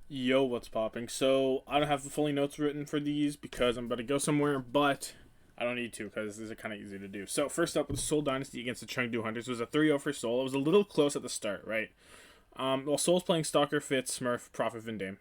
Yo, what's popping? So, I don't have fully notes written for these because I'm about to go somewhere, but I don't need to because these are kind of easy to do. So, first up, with Seoul Dynasty against the Chengdu Hunters. It was a 3-0 for Seoul. It was a little close at the start, right? Well, Seoul's playing Stalker, Fitz, Smurf, Prophet, Vindame.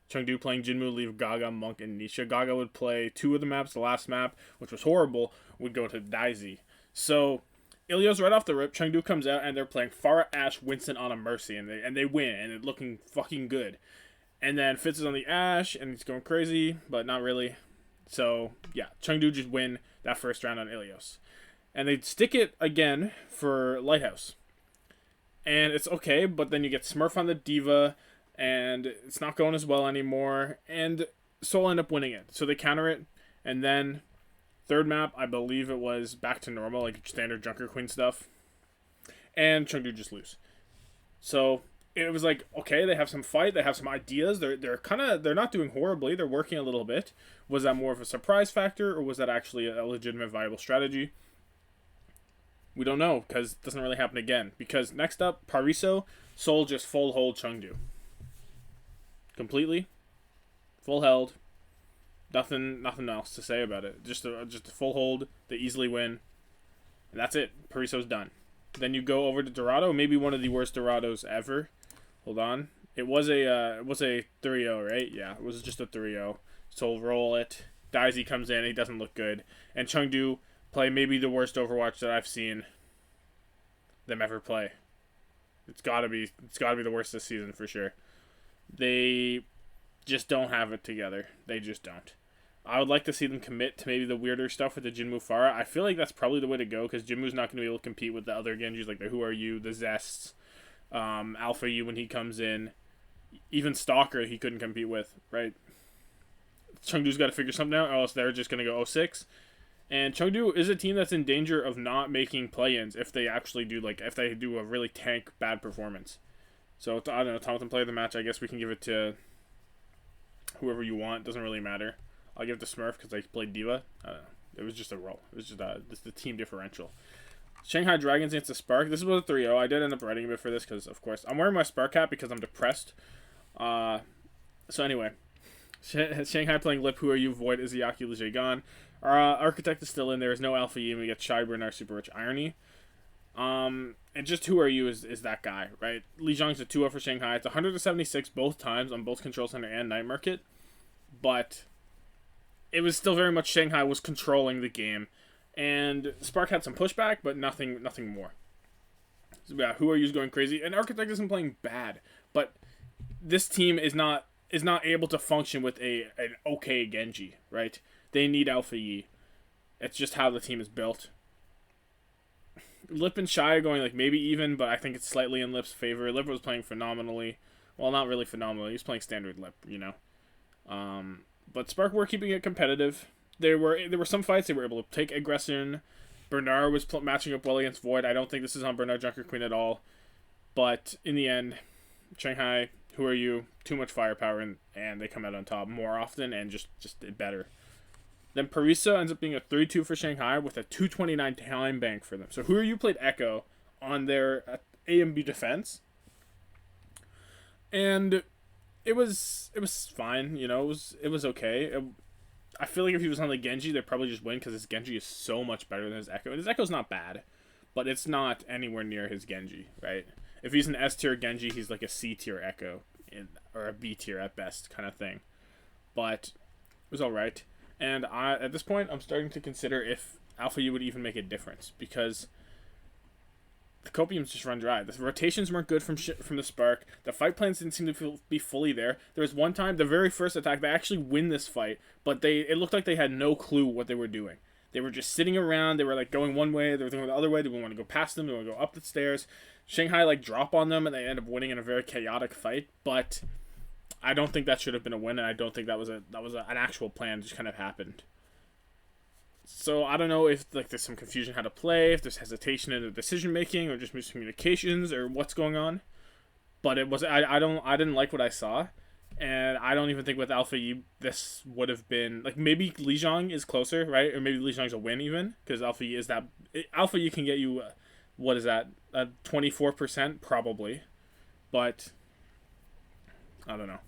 Chengdu playing Jinmu, Leave, Gaga, Monk, and Nisha. Gaga would play two of the maps. The last map, which was horrible, would go to Daisy. So, Ilios right off the rip, Chengdu comes out and they're playing Farah, Ash, Winston on a Mercy, and they win, and it's looking fucking good. And then Fitz is on the Ash, and he's going crazy, but not really. So, yeah, Chengdu just win that first round on Ilios. And they stick it again for Lighthouse. And it's okay, but then you get Smurf on the Diva, and it's not going as well anymore. And Soul end up winning it. So they counter it, and then third map, I believe it was back to normal, like standard Junker Queen stuff. And Chengdu just lose. So it was like, okay, they have some fight, they have some ideas. They're not doing horribly. They're working a little bit. Was that more of a surprise factor, or was that actually a legitimate viable strategy? We don't know because it doesn't really happen again. Because next up, Pariso, Soul just full hold Chengdu completely, full held. Nothing else to say about it. Just a full hold. They easily win, and that's it. Pariso's done. Then you go over to Dorado, maybe one of the worst Dorados ever. Hold on. It was a 3-0, right? Yeah, it was just a 3-0. So roll it. Daisy comes in, he doesn't look good. And Chengdu play maybe the worst Overwatch that I've seen them ever play. It's gotta be the worst this season for sure. They just don't have it together. They just don't. I would like to see them commit to maybe the weirder stuff with the Jinmu Farah. I feel like that's probably the way to go because Jinmu's not going to be able to compete with the other Genjis like the Who Are You, the Zests, Alpha U when he comes in. Even Stalker he couldn't compete with, right? Chengdu's got to figure something out or else they're just going to go 0-6. And Chengdu is a team that's in danger of not making play-ins if they actually do, like, if they do a really tank bad performance. So, I don't know, Thompson play of the match. I guess we can give it to whoever you want. Doesn't really matter. I'll give it to Smurf because I played Diva. I don't know. It was just a roll. It was just the team differential. Shanghai Dragons against the Spark. This was a 3-0. I did end up writing a bit for this because, of course, I'm wearing my Spark hat because I'm depressed. So anyway, Shanghai playing Lip. Who Are You? Void, Izayaki, Leger gone. Architect is still in. There is no Alpha E, and we get Shiber our Super Rich Irony. And just Who Are You is that guy, right? Li Zhang's a 2-0 for Shanghai. It's 176 both times on both Control Center and Night Market. But it was still very much Shanghai was controlling the game. And Spark had some pushback, but nothing more. So yeah, Who Are You's going crazy. And Architect isn't playing bad. But this team is not able to function with an okay Genji, right? They need Alpha Yi. It's just how the team is built. Lip and Shy are going like maybe even, but I think it's slightly in Lip's favor. Lip was playing phenomenally. Well, not really phenomenally. He was playing standard Lip, you know. But Spark were keeping it competitive. There were some fights they were able to take aggression. Bernard was matching up well against Void. I don't think this is on Bernard Junker Queen at all. But in the end, Shanghai, Who Are You? Too much firepower, and they come out on top more often and just better. Then Parisa ends up being a 3-2 for Shanghai with a 229 time bank for them. So Who Are You played Echo on their A and B defense. And it was fine, you know, it was okay. I feel like if he was on the Genji, they'd probably just win because his Genji is so much better than his Echo. And his Echo's not bad, but it's not anywhere near his Genji, right? If he's an S tier Genji, he's like a C tier Echo, or a B tier at best kind of thing. But it was alright. And at this point, I'm starting to consider if Alpha U would even make a difference because the copiums just run dry. The rotations weren't good from the Spark. The fight plans didn't seem to be fully there. There was one time, the very first attack, they actually win this fight, but it looked like they had no clue what they were doing. They were just sitting around. They were like going one way. They were going the other way. They didn't want to go past them. They want to go up the stairs. Shanghai like drop on them, and they end up winning in a very chaotic fight. But I don't think that should have been a win, and I don't think that was an actual plan. It just kind of happened. So I don't know if like there's some confusion how to play, if there's hesitation in the decision making, or just miscommunications, or what's going on. But it was I didn't like what I saw, and I don't even think with Alpha E this would have been like maybe Li Zhang is closer, right? Or maybe Li Zhang's a win even because Alpha E is that Alpha E can get you what is that 24% probably, but I don't know.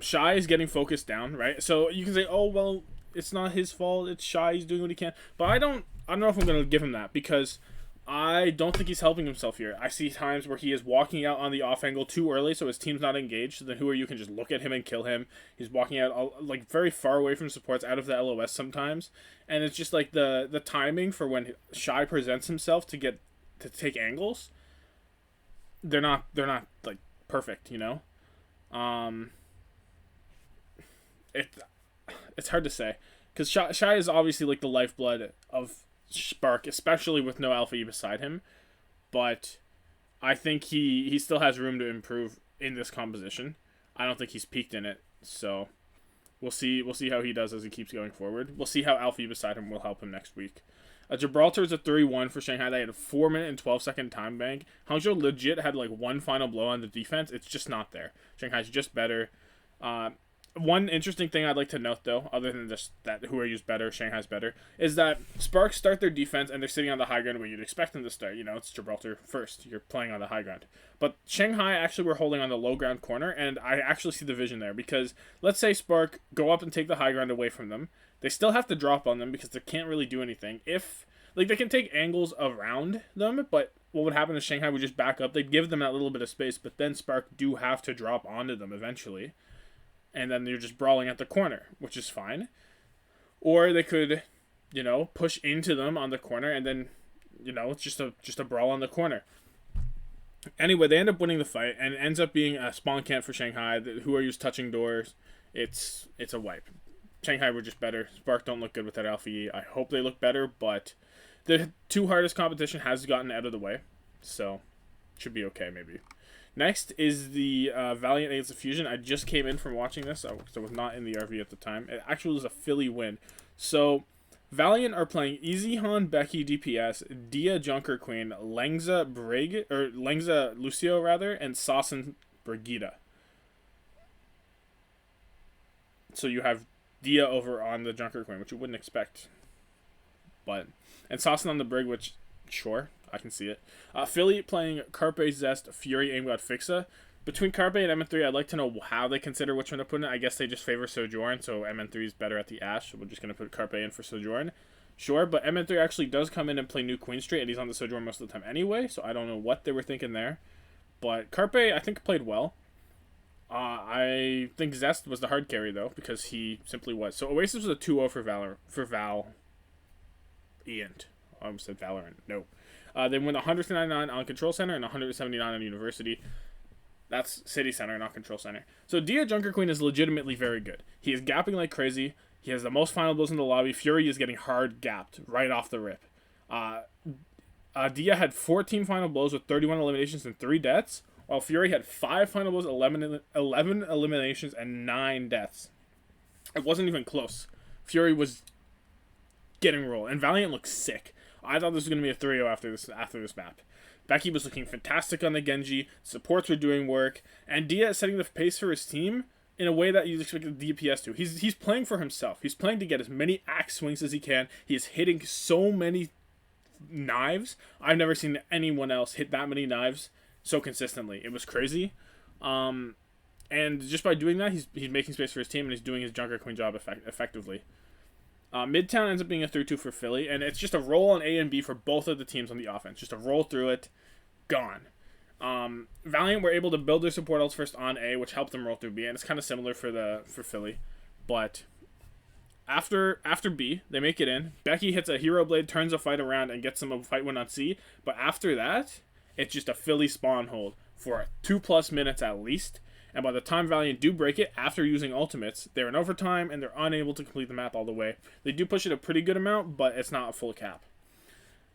Shy is getting focused down, right? So you can say, oh well, it's not his fault. It's Shy. He's doing what he can. But I don't know if I'm gonna give him that, because I don't think he's helping himself here. I see times where he is walking out on the off angle too early, so his team's not engaged. So then who are you can just look at him and kill him. He's walking out like very far away from supports, out of the LOS sometimes, and it's just like the timing for when Shy presents himself to take angles. They're not like perfect, you know. It's hard to say, because Shy is obviously like the lifeblood of Spark, especially with no Alpha E beside him. But I think he still has room to improve in this composition. I don't think he's peaked in it, so we'll see how he does as he keeps going forward. We'll see how Alpha E beside him will help him next week. Gibraltar is a 3-1 for Shanghai. They had a 4-minute and 12-second time bank. Hangzhou legit had like one final blow on the defense. It's just not there. Shanghai's just better. One interesting thing I'd like to note, though, other than just that who are used better, Shanghai's better, is that Sparks start their defense and they're sitting on the high ground where you'd expect them to start. You know, it's Gibraltar first. You're playing on the high ground. But Shanghai actually were holding on the low ground corner, and I actually see the vision there, because let's say Spark go up and take the high ground away from them. They still have to drop on them because they can't really do anything. Like, they can take angles around them, but what would happen is Shanghai would just back up. They'd give them that little bit of space, but then Spark do have to drop onto them eventually. And then you're just brawling at the corner, which is fine. Or they could, you know, push into them on the corner, and then, you know, it's just a brawl on the corner. Anyway, they end up winning the fight, and it ends up being a spawn camp for Shanghai. Who are used touching doors? It's a wipe. Shanghai were just better. Spark don't look good with that Alpha E. I hope they look better, but the two hardest competition has gotten out of the way, so should be okay maybe. Next is the Valiant against the Fusion. I just came in from watching this, because I was not in the RV at the time. It actually was a Philly win. So, Valiant are playing Easy Han, Becky, DPS, DIYA, Junker Queen, Lengza Lucio, and Sasson, Brigida. So you have DIYA over on the Junker Queen, which you wouldn't expect. And Sasson on the Brig, which, sure, I can see it. Philly playing Carpe, Zest, Fury, Aimgod, Fixa. Between Carpe and MN3, I'd like to know how they consider which one to put in. I guess they just favor Sojourn, so MN3 is better at the Ash. So we're just going to put Carpe in for Sojourn. Sure, but MN3 actually does come in and play New Queen Street, and he's on the Sojourn most of the time anyway, so I don't know what they were thinking there. But Carpe, I think, played well. I think Zest was the hard carry, though, because he simply was. So Oasis was a 2-0 for Valiant. I almost said Valorant. No. They win 199 on Control Center and 179 on University. That's City Center, not Control Center. So DIYA Junker Queen is legitimately very good. He is gapping like crazy. He has the most final blows in the lobby. Fury is getting hard gapped right off the rip. DIYA had 14 final blows with 31 eliminations and 3 deaths, while Fury had 5 final blows, 11 eliminations, and 9 deaths. It wasn't even close. Fury was getting rolled, and Valiant looked sick. I thought this was going to be a 3-0 after this map. Becky was looking fantastic on the Genji, supports were doing work, and DIYA is setting the pace for his team in a way that you'd expect the DPS to. He's playing for himself. He's playing to get as many axe swings as he can. He is hitting so many knives. I've never seen anyone else hit that many knives so consistently. It was crazy. And just by doing that, he's making space for his team, and he's doing his Junker Queen job effectively. Midtown ends up being a 3-2 for Philly, and it's just a roll on A and B for both of the teams on the offense. Just a roll through it, gone. Valiant were able to build their support ults first on A, which helped them roll through B, and it's kind of similar for Philly. But after B, they make it in. Becky hits a Hero Blade, turns a fight around, and gets them a fight win on C. But after that, it's just a Philly spawn hold for 2+ minutes at least. And by the time Valiant do break it, after using ultimates, they're in overtime, and they're unable to complete the map all the way. They do push it a pretty good amount, but it's not a full cap.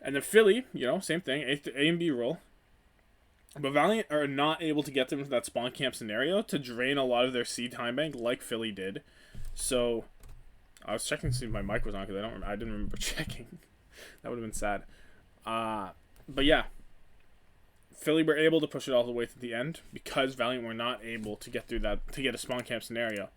And then Philly, same thing, A and B roll. But Valiant are not able to get them into that spawn camp scenario to drain a lot of their C time bank like Philly did. So, I was checking to see if my mic was on, because I didn't remember checking. That would have been sad. But yeah. Philly were able to push it all the way to the end because Valiant were not able to get through that to get a spawn camp scenario.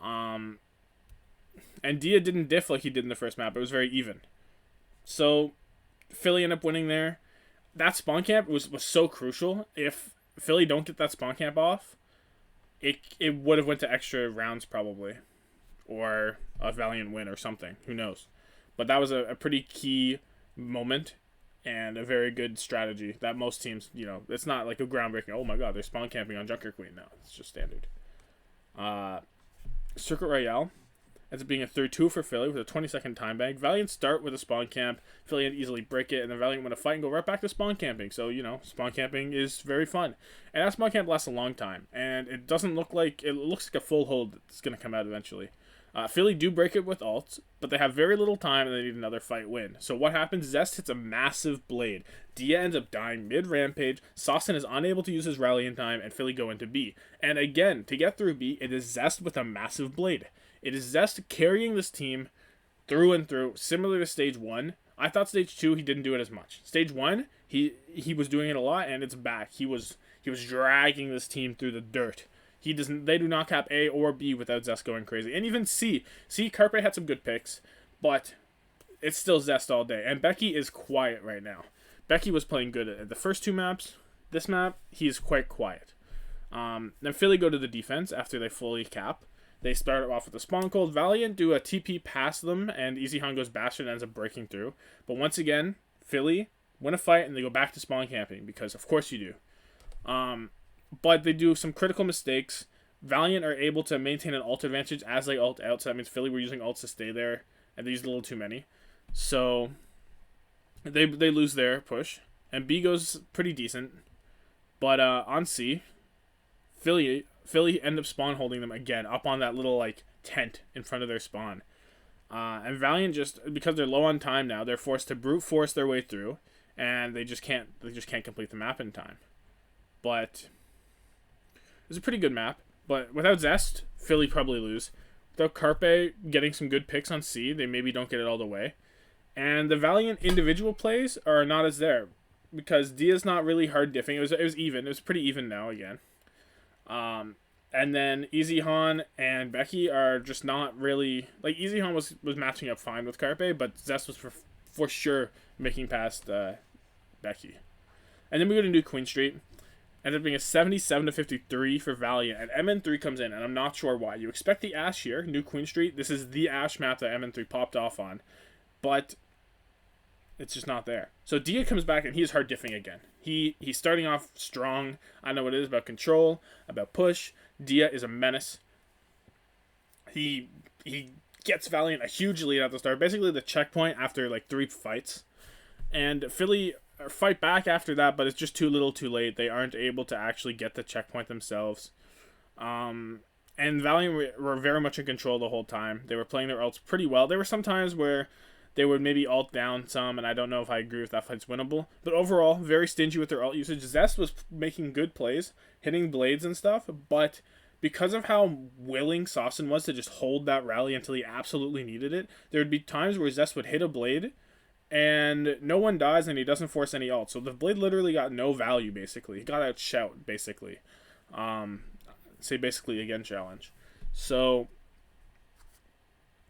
And DIYA didn't diff like he did in the first map. It was very even. So Philly ended up winning there. That spawn camp was so crucial. If Philly don't get that spawn camp off, it would have went to extra rounds probably, or a Valiant win or something. Who knows? But that was a pretty key moment and a very good strategy that most teams, it's not like a groundbreaking, oh my god, they're spawn camping on Junker Queen. No, it's just standard. Circuit Royale ends up being a 3-2 for Philly with a 20-second time bank. Valiant start with a spawn camp. Philly had easily break it, and then Valiant win a fight and go right back to spawn camping. So, spawn camping is very fun. And that spawn camp lasts a long time, and it doesn't look like, it looks like a full hold that's going to come out eventually. Philly do break it with ults, but they have very little time and they need another fight win. So what happens? Zest hits a massive blade. DIYA ends up dying mid-rampage. Saucin is unable to use his rally in time, and Philly go into B. And again, to get through B, it is Zest with a massive blade. It is Zest carrying this team through and through, similar to Stage 1. I thought Stage 2, he didn't do it as much. Stage 1, he was doing it a lot, and it's back. He was dragging this team through the dirt. They do not cap A or B without Zest going crazy. And even C. Carpe had some good picks, but it's still Zest all day. And Becky is quiet right now. Becky was playing good at the first 2 maps. This map, he is quite quiet. Then Philly go to the defense after they fully cap. They start off with a spawn cold. Valiant do a TP past them, and EasyHan goes Bastion and ends up breaking through. But once again, Philly win a fight, and they go back to spawn camping, because of course you do. But they do some critical mistakes. Valiant are able to maintain an ult advantage as they ult out, so that means Philly were using ults to stay there, and they used a little too many. So they lose their push, and B goes pretty decent. But on C, Philly end up spawn holding them again, up on that little tent in front of their spawn. And Valiant, just because they're low on time now, they're forced to brute force their way through, and they just can't complete the map in time. But it's a pretty good map, but without Zest, Philly probably lose. Without Carpe getting some good picks on C, they maybe don't get it all the way. And the Valiant individual plays are not as there, because Dia's not really hard diffing. It was even. It was pretty even now again. And then EasyHan and Becky are just not really, EasyHan was matching up fine with Carpe, but Zest was for sure making past Becky. And then we go to New Queen Street. Ended up being a 77-53 for Valiant, and MN3 comes in, and I'm not sure why. You expect the Ash here, New Queen Street. This is the Ash map that MN3 popped off on, but it's just not there. So DIYA comes back, and he's hard diffing again. He's starting off strong. I know what it is about control, about push. DIYA is a menace. He gets Valiant a huge lead at the start, basically the checkpoint after 3 fights, and Philly fight back after that, but it's just too little too late. They aren't able to actually get the checkpoint themselves. And Valiant were very much in control the whole time. They were playing their ults pretty well. There were some times where they would maybe ult down some, and I don't know if I agree with that fight's winnable. But overall, very stingy with their ult usage. Zest was making good plays, hitting blades and stuff, but because of how willing Saucin was to just hold that rally until he absolutely needed it, there would be times where Zest would hit a blade, and no one dies, and he doesn't force any ult. So the blade literally got no value, basically. He got outshout, basically. Say basically again challenge. So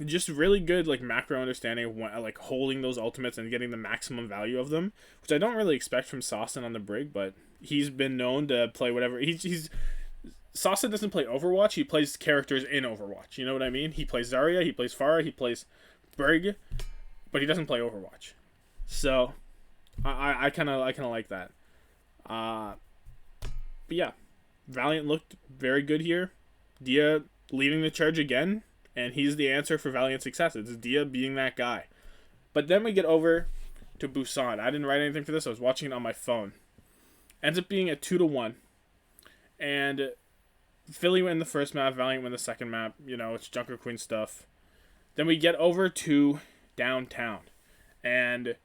just really good macro understanding of holding those ultimates and getting the maximum value of them, which I don't really expect from Saucin on the Brig, but he's been known to play whatever. Saucin doesn't play Overwatch, he plays characters in Overwatch. You know what I mean? He plays Zarya, he plays Pharah, he plays Brig, but he doesn't play Overwatch. So I kind of like that. But yeah, Valiant looked very good here. DIYA leading the charge again, and he's the answer for Valiant success. It's DIYA being that guy. But then we get over to Busan. I didn't write anything for this. I was watching it on my phone. Ends up being a 2-1. And Philly win the first map, Valiant win the second map. It's Junker Queen stuff. Then we get over to downtown, and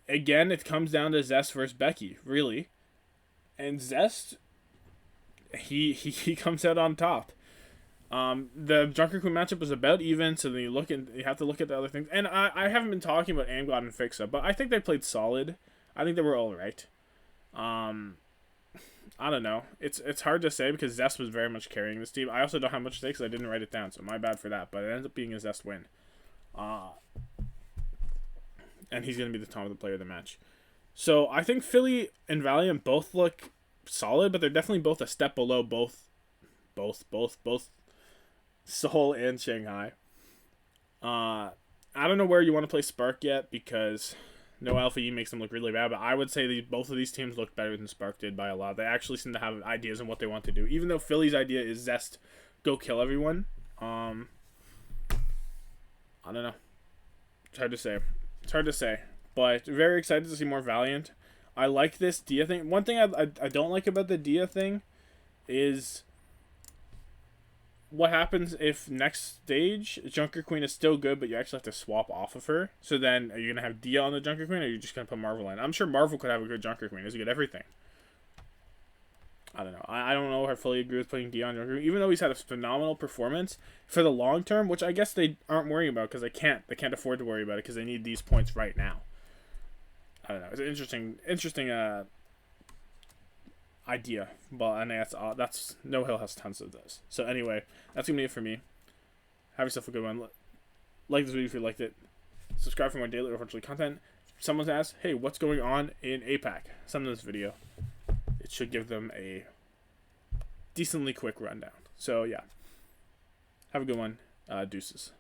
again it comes down to Zest versus Becky, really, and Zest he comes out on top. The Junker Queen matchup was about even, so then you have to look at the other things, and I haven't been talking about AimGod and Fixa, but I think they played solid. I think they were all right. I don't know. It's hard to say because Zest was very much carrying this team. I also don't have much to say because I didn't write it down, so my bad for that, but it ends up being a Zest win. And he's going to be the top of the player of the match. So I think Philly and Valiant both look solid, but they're definitely both a step below both both Seoul and Shanghai. I don't know where you want to play Spark yet because no Alpha E makes them look really bad, but I would say both of these teams look better than Spark did by a lot. They actually seem to have ideas on what they want to do. Even though Philly's idea is Zest, go kill everyone. I don't know. It's hard to say. But very excited to see more Valiant. I like this DIYA thing. One thing I don't like about the DIYA thing is what happens if next stage Junker Queen is still good, but you actually have to swap off of her. So then, are you gonna have DIYA on the Junker Queen, or are you just gonna put Marvel in? I'm sure Marvel could have a good Junker Queen. He's good at everything. I don't know. I don't know if I fully agree with putting DIYA on Junker Queen, even though he's had a phenomenal performance for the long term, which I guess they aren't worrying about because they can't afford to worry about it because they need these points right now. I don't know. It's an interesting idea, but I think that's NoHill has tons of those. So anyway, that's gonna be it for me. Have yourself a good one. Like this video if you liked it. Subscribe for more daily or virtual content. Someone's asked, hey, what's going on in APAC? Some of this video, it should give them a decently quick rundown. So yeah, have a good one. Deuces.